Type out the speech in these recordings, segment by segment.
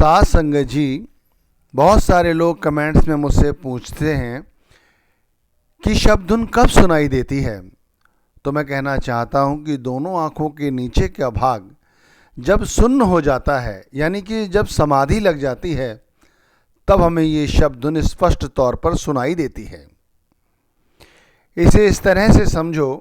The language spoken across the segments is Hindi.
साथ संगत जी, बहुत सारे लोग कमेंट्स में मुझसे पूछते हैं कि शब्द धुन कब सुनाई देती है। तो मैं कहना चाहता हूं कि दोनों आँखों के नीचे का भाग जब सुन्न हो जाता है, यानी कि जब समाधि लग जाती है, तब हमें ये शब्द धुन स्पष्ट तौर पर सुनाई देती है। इसे इस तरह से समझो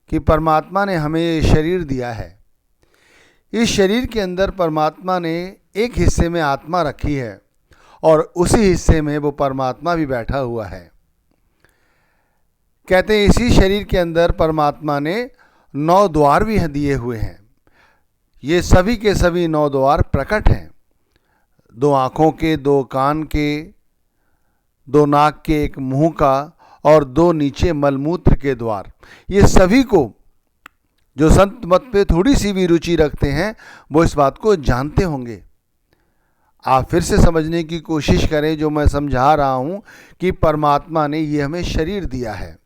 कि परमात्मा ने हमें ये शरीर दिया है। इस शरीर के अंदर परमात्मा ने एक हिस्से में आत्मा रखी है और उसी हिस्से में वो परमात्मा भी बैठा हुआ है। कहते हैं इसी शरीर के अंदर परमात्मा ने 9 द्वार भी दिए हुए हैं। ये सभी के सभी 9 द्वार प्रकट हैं। 2 आँखों के, 2 कान के, 2 नाक के, 1 मुंह का और 2 नीचे मलमूत्र के द्वार। ये सभी को जो संत मत पे थोड़ी सी भी रुचि रखते हैं वो इस बात को जानते होंगे। आप फिर से समझने की कोशिश करें जो मैं समझा रहा हूँ कि परमात्मा ने ये हमें शरीर दिया है।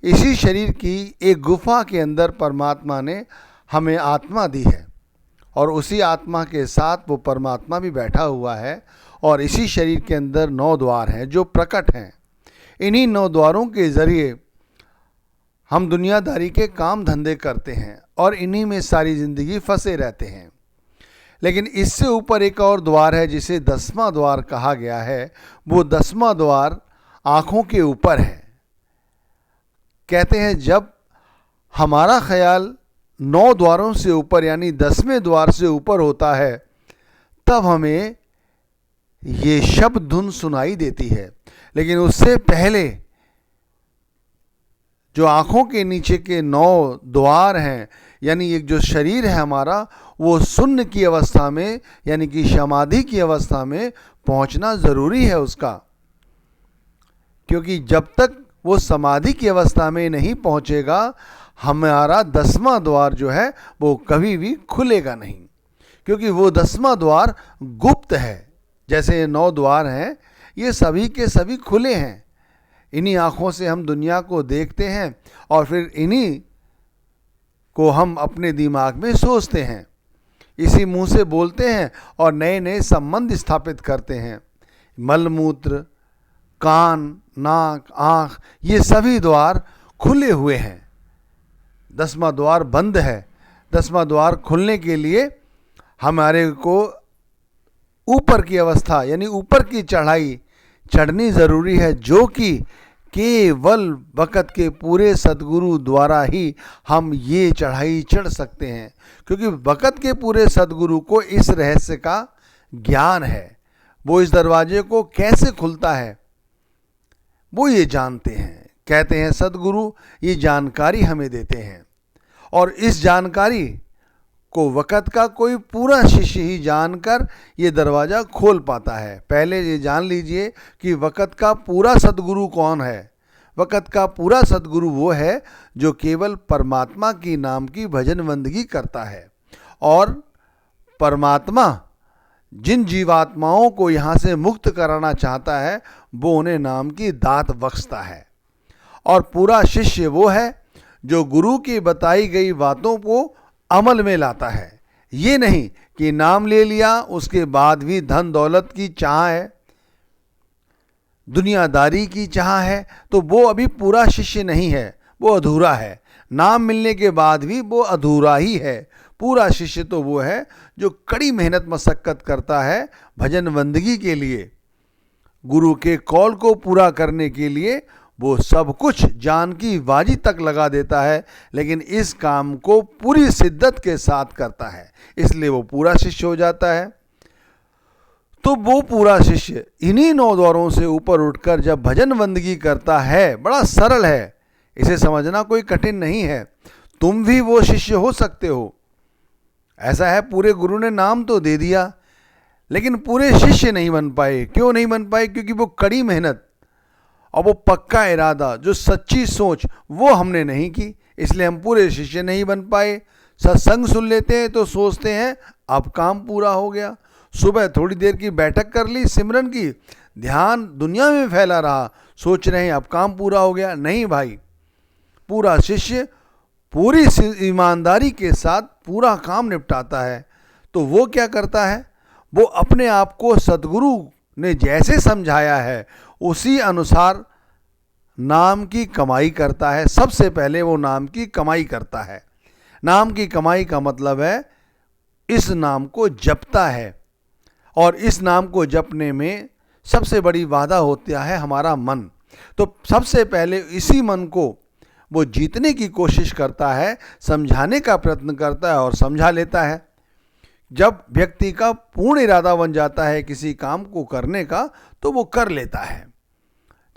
इसी शरीर की एक गुफा के अंदर परमात्मा ने हमें आत्मा दी है और उसी आत्मा के साथ वो परमात्मा भी बैठा हुआ है। और इसी शरीर के अंदर 9 द्वार हैं जो प्रकट हैं। इन्हीं 9 द्वारों के ज़रिए हम दुनियादारी के काम धंधे करते हैं और इन्हीं में सारी ज़िंदगी फंसे रहते हैं। लेकिन इससे ऊपर एक और द्वार है जिसे 10वां द्वार कहा गया है। वो 10वां द्वार आँखों के ऊपर है। कहते हैं जब हमारा ख्याल 9 द्वारों से ऊपर यानी 10वें द्वार से ऊपर होता है, तब हमें ये शब्द धुन सुनाई देती है। लेकिन उससे पहले जो आँखों के नीचे के 9 द्वार हैं, यानी एक जो शरीर है हमारा, वो शून्य की अवस्था में यानी कि समाधि की अवस्था में पहुंचना ज़रूरी है उसका। क्योंकि जब तक वो समाधि की अवस्था में नहीं पहुंचेगा, हमारा 10वां द्वार जो है वो कभी भी खुलेगा नहीं। क्योंकि वो 10वां द्वार गुप्त है। जैसे ये 9 द्वार हैं, ये सभी के सभी खुले हैं। इन्हीं आँखों से हम दुनिया को देखते हैं और फिर इन्हीं को हम अपने दिमाग में सोचते हैं। इसी मुंह से बोलते हैं और नए नए संबंध स्थापित करते हैं। मलमूत्र, कान, नाक, आँख, ये सभी द्वार खुले हुए हैं। 10वां द्वार बंद है। 10वां द्वार खुलने के लिए हमारे को ऊपर की अवस्था यानी ऊपर की चढ़ाई चढ़नी ज़रूरी है, जो कि केवल वक़्त के पूरे सद्गुरु द्वारा ही हम ये चढ़ाई चढ़ सकते हैं। क्योंकि वक़्त के पूरे सद्गुरु को इस रहस्य का ज्ञान है। वो इस दरवाजे को कैसे खुलता है वो ये जानते हैं। कहते हैं सद्गुरु ये जानकारी हमें देते हैं और इस जानकारी को वक़्त का कोई पूरा शिष्य ही जानकर ये दरवाज़ा खोल पाता है। पहले ये जान लीजिए कि वक़्त का पूरा सद्गुरु कौन है। वक़्त का पूरा सद्गुरु वो है जो केवल परमात्मा की नाम की भजन बंदगी करता है और परमात्मा जिन जीवात्माओं को यहाँ से मुक्त कराना चाहता है वो उन्हें नाम की दात बख्शता है। और पूरा शिष्य वो है जो गुरु की बताई गई बातों को अमल में लाता है। ये नहीं कि नाम ले लिया उसके बाद भी धन दौलत की चाह है, दुनियादारी की चाह है, तो वो अभी पूरा शिष्य नहीं है, वो अधूरा है। नाम मिलने के बाद भी वो अधूरा ही है। पूरा शिष्य तो वो है जो कड़ी मेहनत मशक्कत करता है भजन बंदगी के लिए, गुरु के कॉल को पूरा करने के लिए। वो सब कुछ जान की बाजी तक लगा देता है, लेकिन इस काम को पूरी शिद्दत के साथ करता है, इसलिए वो पूरा शिष्य हो जाता है। तो वो पूरा शिष्य इन्हीं 9 द्वारों से ऊपर उठकर जब भजन बंदगी करता है, बड़ा सरल है, इसे समझना कोई कठिन नहीं है। तुम भी वो शिष्य हो सकते हो। ऐसा है, पूरे गुरु ने नाम तो दे दिया लेकिन पूरे शिष्य नहीं बन पाए। क्यों नहीं बन पाए? क्योंकि वो कड़ी मेहनत और वो पक्का इरादा, जो सच्ची सोच, वो हमने नहीं की, इसलिए हम पूरे शिष्य नहीं बन पाए। सत्संग सुन लेते हैं तो सोचते हैं अब काम पूरा हो गया। सुबह थोड़ी देर की बैठक कर ली सिमरन की, ध्यान दुनिया में फैला रहा, सोच रहे हैं अब काम पूरा हो गया। नहीं भाई, पूरा शिष्य पूरी ईमानदारी के साथ पूरा काम निपटाता है। तो वो क्या करता है? वो अपने आप को सद्गुरु ने जैसे समझाया है उसी अनुसार नाम की कमाई करता है। सबसे पहले वो नाम की कमाई करता है। नाम की कमाई का मतलब है इस नाम को जपता है, और इस नाम को जपने में सबसे बड़ी बाधा होता है हमारा मन। तो सबसे पहले इसी मन को वो जीतने की कोशिश करता है, समझाने का प्रयत्न करता है और समझा लेता है। जब व्यक्ति का पूर्ण इरादा बन जाता है किसी काम को करने का, तो वो कर लेता है।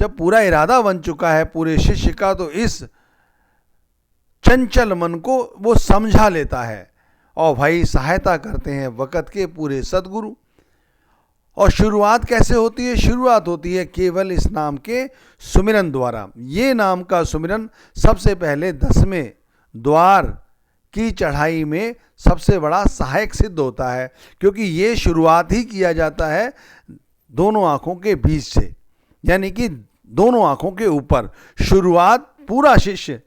जब पूरा इरादा बन चुका है पूरे शिष्य का, तो इस चंचल मन को वो समझा लेता है। और भाई सहायता करते हैं वक़्त के पूरे सद्गुरु। और शुरुआत कैसे होती है? शुरुआत होती है केवल इस नाम के सुमिरन द्वारा। ये नाम का सुमिरन सबसे पहले 10वें द्वार की चढ़ाई में सबसे बड़ा सहायक सिद्ध होता है, क्योंकि ये शुरुआत ही किया जाता है दोनों आँखों के बीच से, यानी कि दोनों आँखों के ऊपर। शुरुआत पूरा शिष्य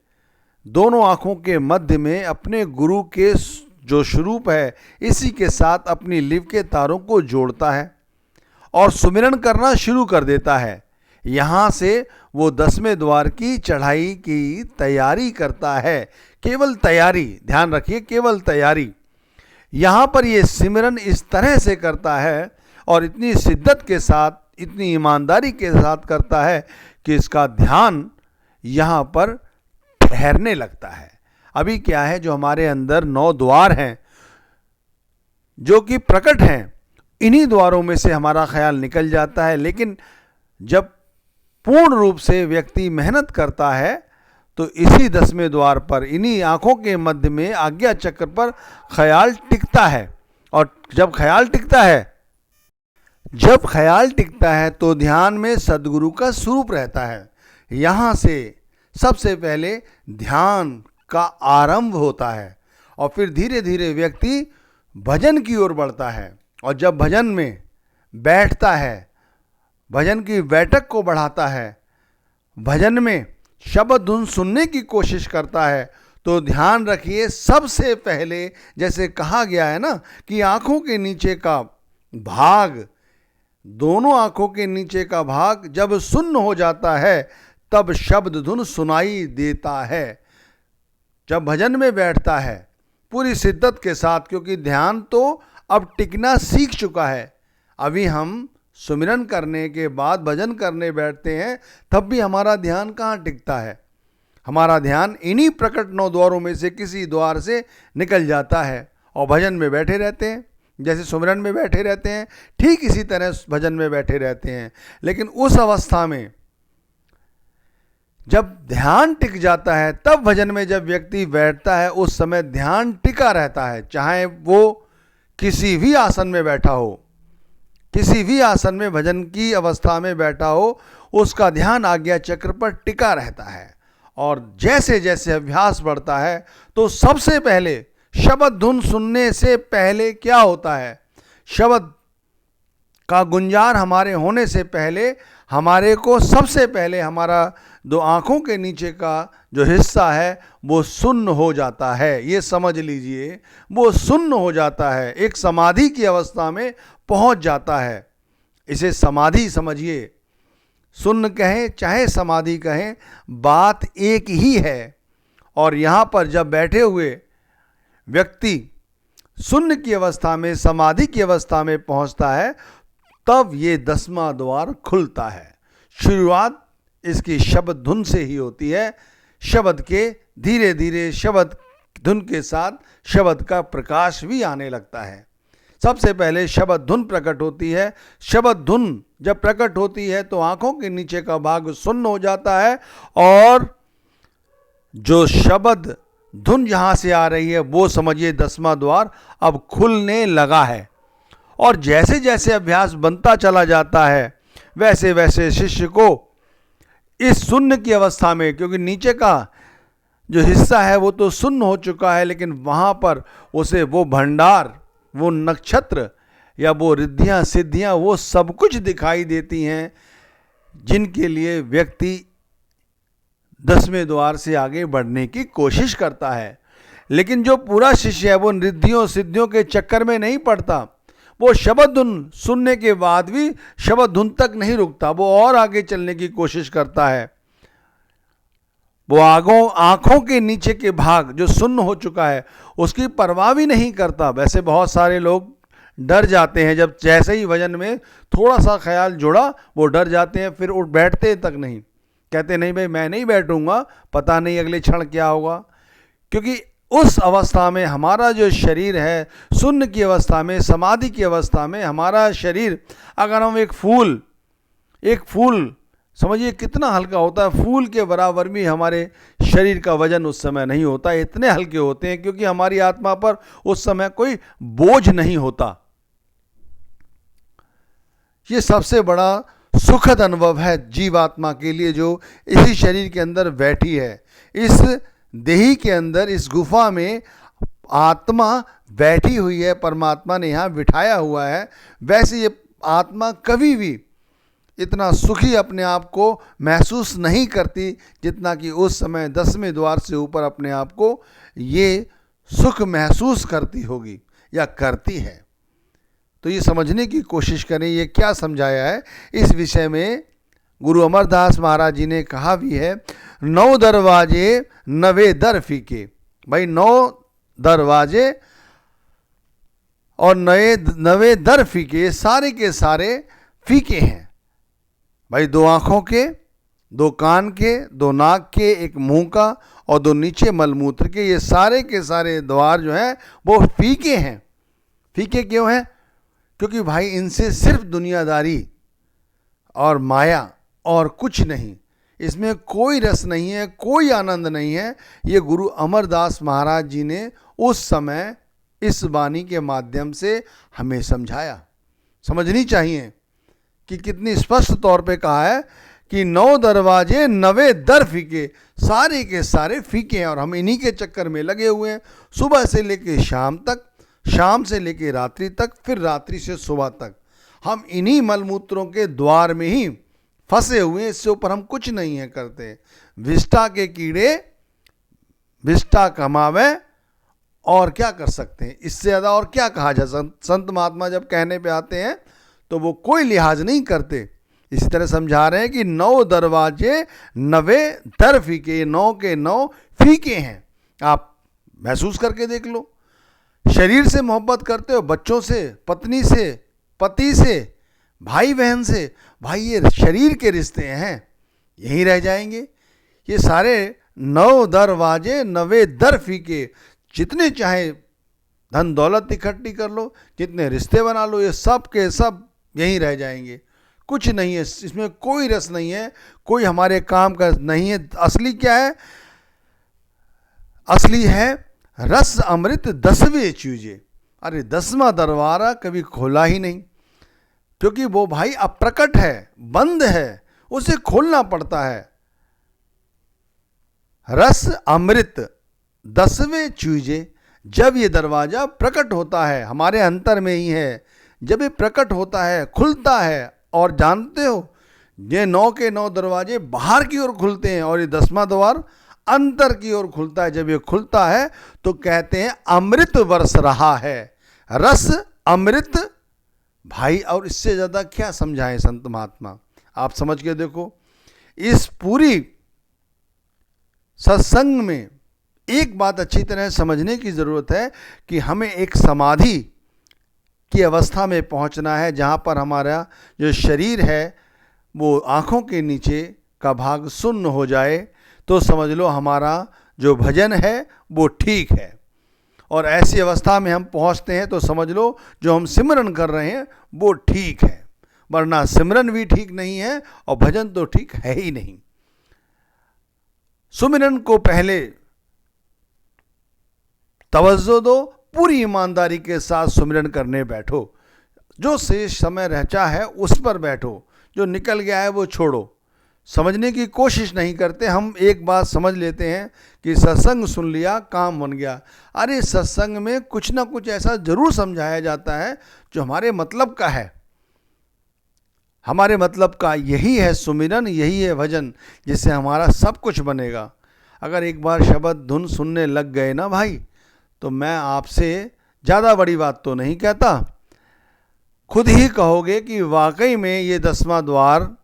दोनों आँखों के मध्य में अपने गुरु के जो स्वरूप है इसी के साथ अपनी लिव के तारों को जोड़ता है और सुमिरन करना शुरू कर देता है। यहाँ से वो 10वें द्वार की चढ़ाई की तैयारी करता है। केवल तैयारी, ध्यान रखिए, केवल तैयारी। यहाँ पर ये सिमरन इस तरह से करता है और इतनी शिद्दत के साथ, इतनी ईमानदारी के साथ करता है कि इसका ध्यान यहाँ पर ठहरने लगता है। अभी क्या है, जो हमारे अंदर 9 द्वार हैं जो कि प्रकट हैं, इन्हीं द्वारों में से हमारा ख्याल निकल जाता है। लेकिन जब पूर्ण रूप से व्यक्ति मेहनत करता है तो इसी 10वें द्वार पर, इन्हीं आँखों के मध्य में आज्ञा चक्र पर ख्याल टिकता है। और जब ख्याल टिकता है तो ध्यान में सद्गुरु का स्वरूप रहता है। यहाँ से सबसे पहले ध्यान का आरंभ होता है और फिर धीरे धीरे व्यक्ति भजन की ओर बढ़ता है। और जब भजन में बैठता है, भजन की बैठक को बढ़ाता है, भजन में शब्द धुन सुनने की कोशिश करता है, तो ध्यान रखिए सबसे पहले, जैसे कहा गया है ना कि आँखों के नीचे का भाग, दोनों आँखों के नीचे का भाग जब सुन्न हो जाता है तब शब्द धुन सुनाई देता है। जब भजन में बैठता है पूरी शिद्दत के साथ, क्योंकि ध्यान तो अब टिकना सीख चुका है। अभी हम सुमिरन करने के बाद भजन करने बैठते हैं तब भी हमारा ध्यान कहाँ टिकता है। हमारा ध्यान इन्हीं प्रकट 9 द्वारों में से किसी द्वार से निकल जाता है और भजन में बैठे रहते हैं। जैसे सुमिरन में बैठे रहते हैं, ठीक इसी तरह भजन में बैठे रहते हैं। लेकिन उस अवस्था में जब ध्यान टिक जाता है, तब भजन में जब व्यक्ति बैठता है उस समय ध्यान टिका रहता है। चाहे वो किसी भी आसन में बैठा हो, किसी भी आसन में भजन की अवस्था में बैठा हो, उसका ध्यान आज्ञा चक्र पर टिका रहता है। और जैसे जैसे अभ्यास बढ़ता है तो सबसे पहले शब्द धुन सुनने से पहले क्या होता है, शब्द का गुंजार हमारे होने से पहले हमारे को सबसे पहले हमारा 2 आँखों के नीचे का जो हिस्सा है वो सुन्न हो जाता है। ये समझ लीजिए, वो सुन्न हो जाता है, एक समाधि की अवस्था में पहुंच जाता है। इसे समाधि समझिए, सुन्न कहें चाहे समाधि कहें, बात एक ही है। और यहाँ पर जब बैठे हुए व्यक्ति सुन्न की अवस्था में, समाधि की अवस्था में पहुँचता है, तब ये 10वां द्वार खुलता है। शुरुआत इसकी शब्द धुन से ही होती है। शब्द के धीरे धीरे शब्द धुन के साथ शब्द का प्रकाश भी आने लगता है। सबसे पहले शब्द धुन प्रकट होती है। शब्द धुन जब प्रकट होती है तो आँखों के नीचे का भाग सुन्न हो जाता है और जो शब्द धुन जहाँ से आ रही है वो समझिए 10वां द्वार अब खुलने लगा है। और जैसे जैसे अभ्यास बनता चला जाता है वैसे वैसे शिष्य को इस शून्य की अवस्था में, क्योंकि नीचे का जो हिस्सा है वो तो शून्य हो चुका है, लेकिन वहाँ पर उसे वो भंडार, वो नक्षत्र या वो रिद्धियाँ सिद्धियाँ वो सब कुछ दिखाई देती हैं जिनके लिए व्यक्ति 10वें द्वार से आगे बढ़ने की कोशिश करता है। लेकिन जो पूरा शिष्य है वो रिद्धियों सिद्धियों के चक्कर में नहीं पड़ता, वो शब्द धुन सुनने के बाद भी शब्द धुन तक नहीं रुकता, वो और आगे चलने की कोशिश करता है। वो आंखों के नीचे के भाग जो सुन्न हो चुका है उसकी परवाह भी नहीं करता। वैसे बहुत सारे लोग डर जाते हैं, जब जैसे ही भजन में थोड़ा सा ख्याल जुड़ा वो डर जाते हैं, फिर उठ बैठते तक नहीं, कहते नहीं भाई मैं नहीं बैठूंगा, पता नहीं अगले क्षण क्या होगा। क्योंकि उस अवस्था में हमारा जो शरीर है, शून्य की अवस्था में, समाधि की अवस्था में हमारा शरीर, अगर हम एक फूल समझिए कितना हल्का होता है, फूल के बराबर भी हमारे शरीर का वजन उस समय नहीं होता, इतने हल्के होते हैं, क्योंकि हमारी आत्मा पर उस समय कोई बोझ नहीं होता। ये सबसे बड़ा सुखद अनुभव है जीवात्मा के लिए, जो इसी शरीर के अंदर बैठी है, इस देही के अंदर, इस गुफा में आत्मा बैठी हुई है, परमात्मा ने यहाँ बिठाया हुआ है। वैसे ये आत्मा कभी भी इतना सुखी अपने आप को महसूस नहीं करती जितना कि उस समय 10वें द्वार से ऊपर अपने आप को ये सुख महसूस करती होगी या करती है। तो ये समझने की कोशिश करें ये क्या समझाया है इस विषय में। गुरु अमरदास महाराज जी ने कहा भी है, 9 दरवाजे 9 दर फीके। भाई 9 दरवाजे और 9 दर फीके, सारे के सारे फीके हैं। भाई 2 आँखों के, 2 कान के, 2 नाक के, 1 मुंह का और 2 नीचे मलमूत्र के, ये सारे के सारे द्वार जो हैं वो फीके हैं। फीके क्यों हैं? क्योंकि भाई इनसे सिर्फ दुनियादारी और माया और कुछ नहीं, इसमें कोई रस नहीं है, कोई आनंद नहीं है। ये गुरु अमरदास महाराज जी ने उस समय इस वाणी के माध्यम से हमें समझाया। समझनी चाहिए कि कितनी स्पष्ट तौर पे कहा है कि 9 दरवाजे 9 दर फीके, सारे के सारे फीके हैं और हम इन्हीं के चक्कर में लगे हुए हैं, सुबह से लेके शाम तक, शाम से लेके रात्रि तक, फिर रात्रि से सुबह तक हम इन्हीं मलमूत्रों के द्वार में ही फंसे हुए हैं। इससे ऊपर हम कुछ नहीं है करते। विष्टा के कीड़े विष्टा कमावे, और क्या कर सकते हैं इससे ज़्यादा, और क्या कहा जाए। संत महात्मा जब कहने पे आते हैं तो वो कोई लिहाज नहीं करते। इसी तरह समझा रहे हैं कि 9 दरवाजे 9 दर फीके, 9 के 9 फीके हैं। आप महसूस करके देख लो। शरीर से मोहब्बत करते हो, बच्चों से, पत्नी से, पति से, भाई बहन से, भाई ये शरीर के रिश्ते हैं, यहीं रह जाएंगे। ये सारे 9 दरवाजे 9 दर फीके, जितने चाहे धन दौलत इकट्ठी कर लो, जितने रिश्ते बना लो, ये सब के सब यहीं रह जाएंगे। कुछ नहीं है इसमें, कोई रस नहीं है, कोई हमारे काम का नहीं है। असली क्या है? असली है रस अमृत 10वें चूजे। अरे 10वां दरवाजा कभी खोला ही नहीं, क्योंकि वो भाई अप्रकट है, बंद है, उसे खोलना पड़ता है। रस अमृत 10वें चूजे, जब ये दरवाजा प्रकट होता है, हमारे अंतर में ही है, जब ये प्रकट होता है, खुलता है। और जानते हो ये 9 के 9 दरवाजे बाहर की ओर खुलते हैं और ये 10वां द्वार अंतर की ओर खुलता है। जब ये खुलता है तो कहते हैं अमृत बरस रहा है, रस अमृत। भाई और इससे ज़्यादा क्या समझाएं संत महात्मा, आप समझ के देखो। इस पूरी सत्संग में एक बात अच्छी तरह समझने की ज़रूरत है कि हमें एक समाधि की अवस्था में पहुंचना है, जहां पर हमारा जो शरीर है वो आँखों के नीचे का भाग शून्य हो जाए, तो समझ लो हमारा जो भजन है वो ठीक है। और ऐसी अवस्था में हम पहुंचते हैं तो समझ लो जो हम सिमरन कर रहे हैं वो ठीक है, वरना सिमरन भी ठीक नहीं है और भजन तो ठीक है ही नहीं। सुमिरन को पहले तवज्जो दो, पूरी ईमानदारी के साथ सुमिरन करने बैठो। जो शेष समय रचा है उस पर बैठो, जो निकल गया है वो छोड़ो। समझने की कोशिश नहीं करते। हम एक बात समझ लेते हैं कि सत्संग सुन लिया, काम बन गया। अरे सत्संग में कुछ ना कुछ ऐसा जरूर समझाया जाता है जो हमारे मतलब का है। हमारे मतलब का यही है सुमिरन, यही है भजन, जिससे हमारा सब कुछ बनेगा। अगर एक बार शब्द धुन सुनने लग गए ना भाई, तो मैं आपसे ज़्यादा बड़ी बात तो नहीं कहता, खुद ही कहोगे कि वाकई में ये 10वां द्वार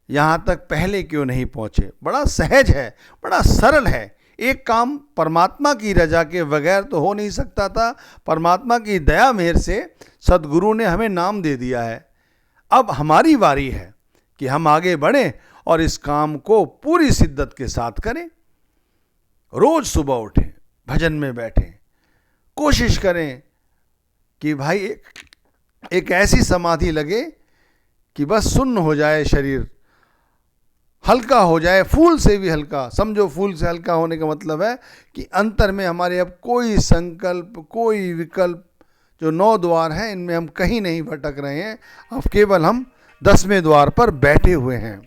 यहाँ तक पहले क्यों नहीं पहुँचे। बड़ा सहज है, बड़ा सरल है। एक काम परमात्मा की रजा के बगैर तो हो नहीं सकता था। परमात्मा की दया मेहर से सदगुरु ने हमें नाम दे दिया है। अब हमारी बारी है कि हम आगे बढ़ें और इस काम को पूरी शिद्दत के साथ करें। रोज सुबह उठें, भजन में बैठें, कोशिश करें कि भाई एक ऐसी समाधि लगे कि बस सुन्न हो जाए, शरीर हल्का हो जाए, फूल से भी हल्का। समझो फूल से हल्का होने का मतलब है कि अंतर में हमारे अब कोई संकल्प, कोई विकल्प, जो 9 द्वार हैं इनमें हम कहीं नहीं भटक रहे हैं। अब केवल हम 10वें द्वार पर बैठे हुए हैं।